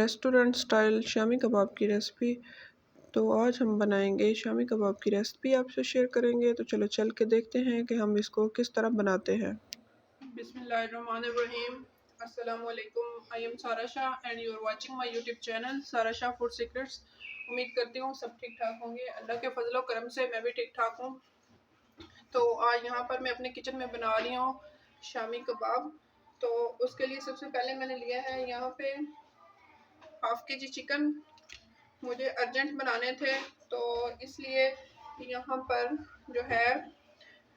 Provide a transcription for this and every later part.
Restaurant style shami kebab की recipe. तो आज हम बनाएंगे शामी कबाब की रेसिपी, आपसे शेयर करेंगे। तो चलो चल के देखते हैं कि हम इसको किस तरह बनाते हैं। बिस्मिल्लाहिर्रहमानिर्रहीम। अस्सलाम वालेकुम। I am Sara Shah and you are watching my YouTube channel Sara Shah food secrets. उम्मीद करती हूँ सब ठीक ठाक होंगे। अल्लाह के फजलो करम से मैं भी ठीक ठाक हूँ। तो आज यहाँ पर मैं अपने किचन में बना रही हूँ शामी कबाब। तो उसके लिए सबसे पहले मैंने लिया है यहाँ पे हाफ के जी चिकन। मुझे अर्जेंट बनाने थे तो इसलिए यहाँ पर जो है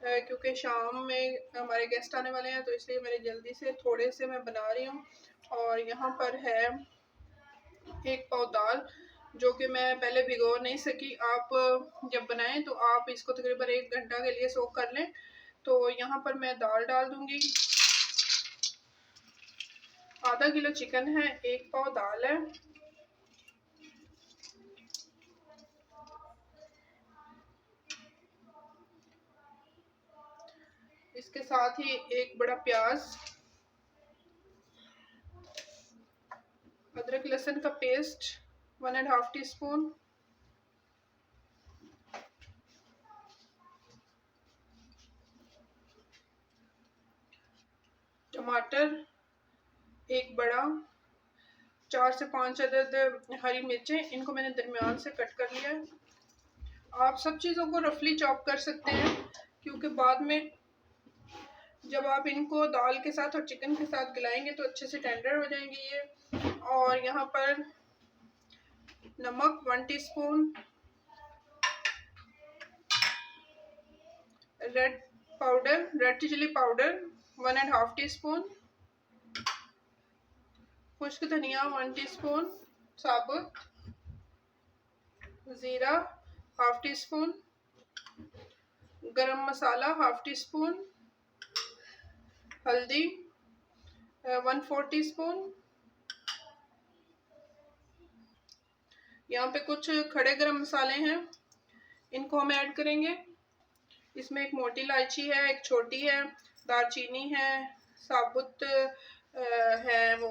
क्योंकि शाम में हमारे गेस्ट आने वाले हैं तो इसलिए मैंने जल्दी से थोड़े से मैं बना रही हूँ। और यहाँ पर है 1 पाव दाल जो कि मैं पहले भिगो नहीं सकी। आप जब बनाएं तो आप इसको तकरीबन 1 घंटा के लिए सोक कर लें। तो यहाँ पर मैं दाल डाल दूंगी। आधा किलो चिकन है, 1 पाव दाल है। इसके साथ ही 1 बड़ा प्याज, अदरक लहसुन का पेस्ट 1.5 टीस्पून, टमाटर 1 बड़ा, 4 से 5 अदद हरी मिर्चें, इनको मैंने दरमियान से कट कर लिया है। आप सब चीज़ों को रफली चॉप कर सकते हैं क्योंकि बाद में जब आप इनको दाल के साथ और चिकन के साथ गलाएंगे तो अच्छे से टेंडर हो जाएंगे ये। और यहाँ पर नमक 1 teaspoon, red chili powder 1.5 teaspoon, खुश्क धनिया 1 टीस्पून साबुत, ज़ीरा 1/2 टीस्पून, गरम मसाला 1/2 टीस्पून, हल्दी 1/4 टीस्पून। यहाँ पे कुछ खड़े गरम मसाले हैं, इनको हम ऐड करेंगे। इसमें एक मोटी इलायची है, एक छोटी है, दालचीनी है, साबुत है वो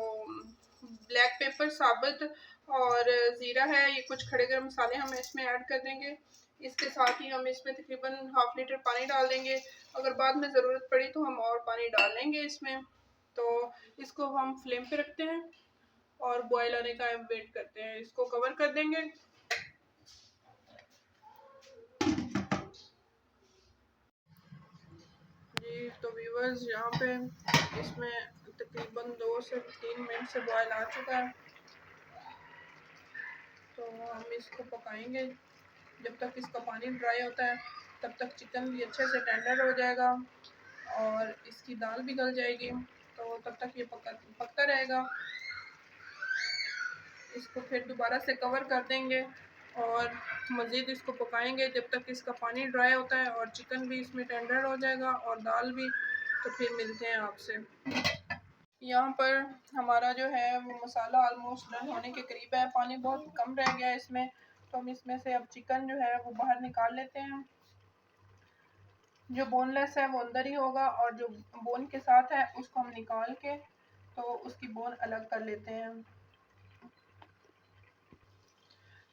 ब्लैक पेपर साबुत, और ज़ीरा है। ये कुछ खड़े गरम मसाले हम इसमें ऐड कर देंगे। इसके साथ ही हम इसमें तकरीबन 1/2 लीटर पानी डाल देंगे। अगर बाद में ज़रूरत पड़ी तो हम और पानी डाल लेंगे इसमें। तो इसको हम फ्लेम पे रखते हैं और बॉयल आने का वेट करते हैं। इसको कवर कर देंगे। जी तो व्यूअर्स, यहाँ पे इसमें तकरीबन 2 से 3 मिनट से बॉयल आ चुका है। तो हम इसको पकाएंगे जब तक इसका पानी ड्राई होता है। तब तक चिकन भी अच्छे से टेंडर हो जाएगा और इसकी दाल भी गल जाएगी। तो तब तक ये पकता रहेगा। इसको फिर दोबारा से कवर कर देंगे और मज़ीद इसको पकाएंगे जब तक इसका पानी ड्राई होता है और चिकन भी इसमें टेंडर हो जाएगा और दाल भी। तो फिर मिलते हैं आपसे। यहाँ पर हमारा जो है वो मसाला ऑलमोस्ट डन होने के करीब है। पानी बहुत कम रह गया है इसमें। तो हम इसमें से अब चिकन जो है वो बाहर निकाल लेते हैं। जो बोनलेस है वो अंदर ही होगा और जो बोन के साथ है उसको हम निकाल के तो उसकी बोन अलग कर लेते हैं।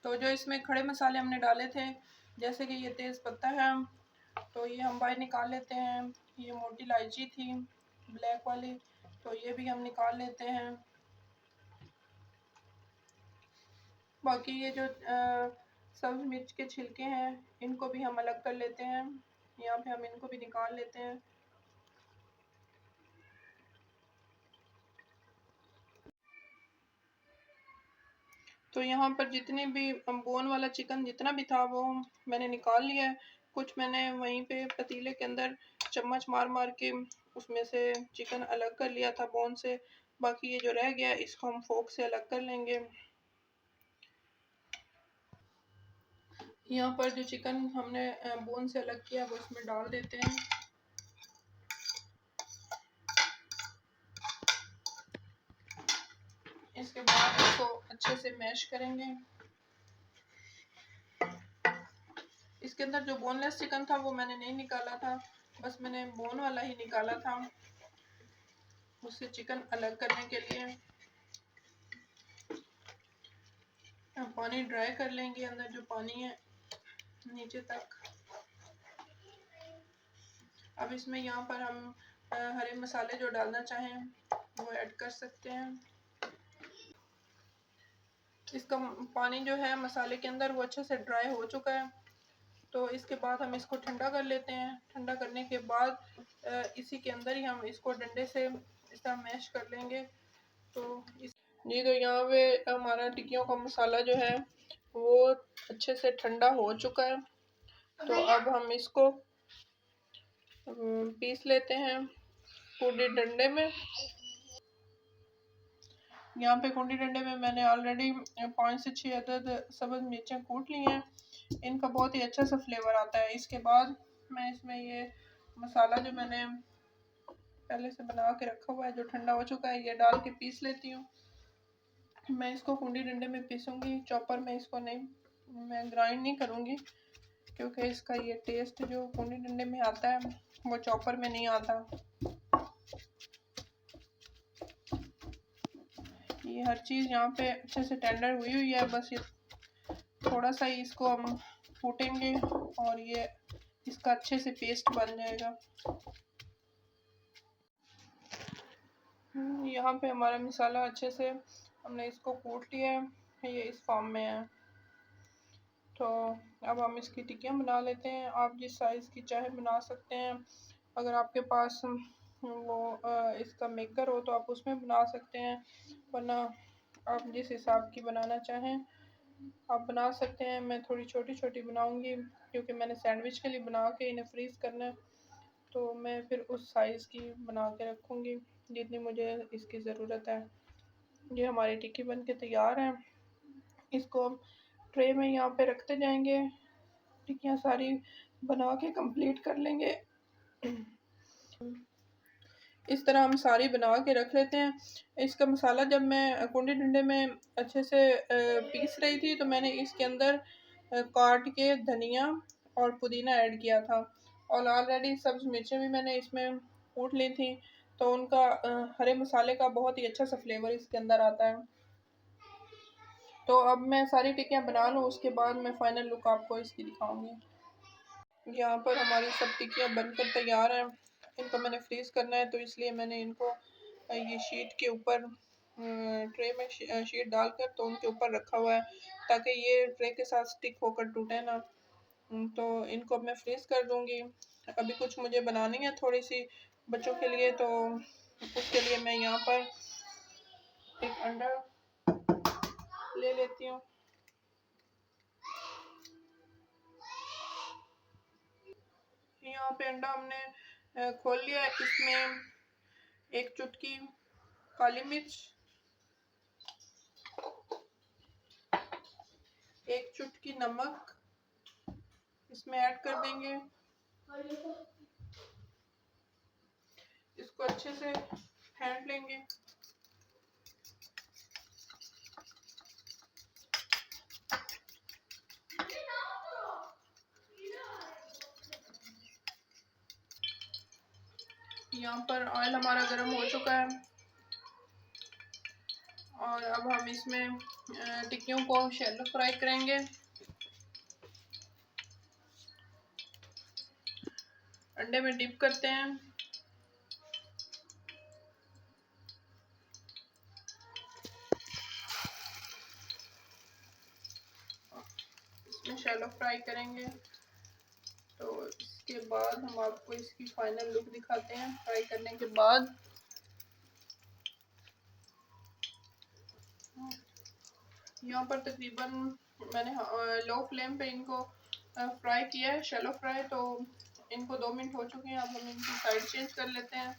तो जो इसमें खड़े मसाले हमने डाले थे, जैसे कि ये तेज़ पत्ता है, तो ये हम बाहर निकाल लेते हैं। ये मोटी इलायची थी ब्लैक वाली, तो ये भी हम निकाल लेते हैं। बाकी ये जो सब्ज़ मिर्च के छिलके हैं इनको भी हम अलग कर लेते हैं। यहाँ पे हम इनको भी निकाल लेते हैं। तो यहाँ पर जितने भी बोन वाला चिकन जितना भी था वो मैंने निकाल लिया है। कुछ मैंने वहीं पे पतीले के अंदर चम्मच मार मार के उसमें से चिकन अलग कर लिया था बोन से। बाकी ये जो रह गया इसको हम फोक से अलग कर लेंगे। यहाँ पर जो चिकन हमने बोन से अलग किया वो इसमें डाल देते हैं। इसके बाद इसको अच्छे से मैश करेंगे। इसके अंदर जो बोनलेस चिकन था वो मैंने नहीं निकाला था, बस मैंने बोन वाला ही निकाला था उससे चिकन अलग करने के लिए। पानी ड्राई कर लेंगे, अंदर जो पानी है नीचे तक। अब इसमें यहाँ पर हम हरे मसाले जो डालना चाहें वो ऐड कर सकते हैं। इसका पानी जो है मसाले के अंदर वो अच्छे से ड्राई हो चुका है। तो इसके बाद हम इसको ठंडा कर लेते हैं। ठंडा करने के बाद इसी के अंदर ही हम इसको डंडे से इस तरह मैश कर लेंगे। तो यहाँ पे हमारा टिक्कियों का मसाला जो है वो अच्छे से ठंडा हो चुका है। तो अब हम इसको पीस लेते हैं कूटी डंडे में। यहाँ पे कूटी डंडे में मैंने ऑलरेडी 5 से 6 अदद सब्ज़ मिर्चें कूट ली हैं। इनका बहुत ही अच्छा सा फ्लेवर आता है। इसके बाद मैं इसमें ये मसाला जो मैंने पहले से बना के रखा हुआ है, जो ठंडा हो चुका है, ये डाल के पीस लेती हूँ। मैं इसको कूटी डंडे में पीसूँगी, चॉपर में इसको नहीं, मैं ग्राइंड नहीं करूँगी, क्योंकि इसका ये टेस्ट जो कूटी डंडे में आता है वो चॉपर में नहीं आता। ये हर चीज़ यहाँ पे अच्छे से टेंडर हुई है। बस ये थोड़ा सा ही इसको हम कूटेंगे और ये इसका अच्छे से पेस्ट बन जाएगा। यहाँ पे हमारा मसाला अच्छे से हमने इसको कूट लिया है, ये इस फॉर्म में है। तो अब हम इसकी टिक्कियाँ बना लेते हैं। आप जिस साइज़ की चाहे बना सकते हैं। अगर आपके पास वो इसका मेकर हो तो आप उसमें बना सकते हैं, वरना आप जिस हिसाब की बनाना चाहें आप बना सकते हैं। मैं थोड़ी छोटी छोटी बनाऊंगी क्योंकि मैंने सैंडविच के लिए बना के इन्हें फ्रीज़ करना है। तो मैं फिर उस साइज़ की बना के रखूँगी जितनी मुझे इसकी ज़रूरत है। ये हमारी टिक्की बन के तैयार है। इसको हम ट्रे में यहाँ पे रखते जाएंगे, टिक्कियाँ सारी बना के कंप्लीट कर लेंगे। इस तरह हम सारी बना के रख लेते हैं। इसका मसाला जब मैं कूटी डंडे में अच्छे से पीस रही थी तो मैंने इसके अंदर काट के धनिया और पुदीना ऐड किया था, और ऑलरेडी सब्ज़ मिर्चें भी मैंने इसमें कूट ली थी। तो उनका हरे मसाले का बहुत ही अच्छा सा फ्लेवर इसके अंदर आता है। तो अब मैं सारी टिक्कियाँ बना लूँ, उसके बाद मैं फ़ाइनल लुक आपको इसकी दिखाऊंगी। यहाँ पर हमारी सब टिक्कियाँ बनकर तैयार हैं। इनको मैंने फ्रीज़ करना है, तो इसलिए मैंने इनको ये शीट के ऊपर ट्रे में शीट डालकर तो उनके ऊपर रखा हुआ है, ताकि ये ट्रे के साथ स्टिक होकर टूटे ना। तो इनको मैं फ्रीज़ कर दूँगी। अभी कुछ मुझे बनानी है थोड़ी सी बच्चों के लिए, तो उसके लिए मैं यहाँ पर एक अंडा ले लेती हूँ। यहाँ पे अंडा हमने खोल लिया है। इसमें एक चुटकी काली मिर्च, एक चुटकी नमक इसमें ऐड कर देंगे। इसको अच्छे से फेंट लेंगे। यहाँ पर ऑयल हमारा गर्म हो चुका है और अब हम इसमें टिक्कियों को शैलो फ्राई करेंगे। अंडे में डिप करते हैं। इसमें शैलो फ्राई करेंगे। तो इसके बाद हम आपको इसकी फाइनल लुक दिखाते हैं फ्राई करने के बाद। यहाँ पर तकरीबन मैंने लो फ्लेम पे इनको फ्राई किया है, शैलो फ्राई। तो इनको 2 मिनट हो चुके हैं। अब हम इनकी साइड चेंज कर लेते हैं।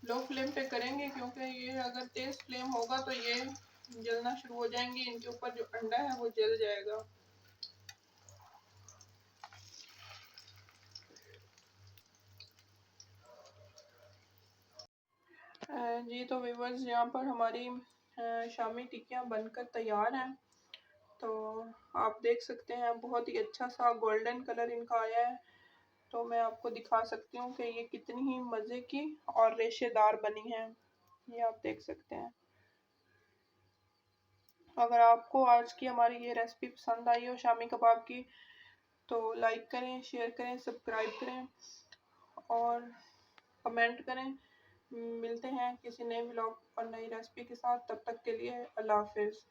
लो फ्लेम पे करेंगे क्योंकि ये अगर तेज़ फ्लेम होगा तो ये जलना शुरू हो जाएंगे। इनके ऊपर जो अंडा है वो जल जाएगा। जी तो व्यूअर्स, यहाँ पर हमारी शामी टिक्कियाँ बनकर तैयार हैं। तो आप देख सकते हैं बहुत ही अच्छा सा गोल्डन कलर इनका आया है। तो मैं आपको दिखा सकती हूँ कि ये कितनी ही मज़े की और रेशेदार बनी है। ये आप देख सकते हैं। अगर आपको आज की हमारी ये रेसिपी पसंद आई हो शामी कबाब की तो लाइक करें, शेयर करें, सब्सक्राइब करें और कमेंट करें। मिलते हैं किसी नए व्लॉग और नई रेसिपी के साथ, तब तक के लिए अल्लाह हाफिज़।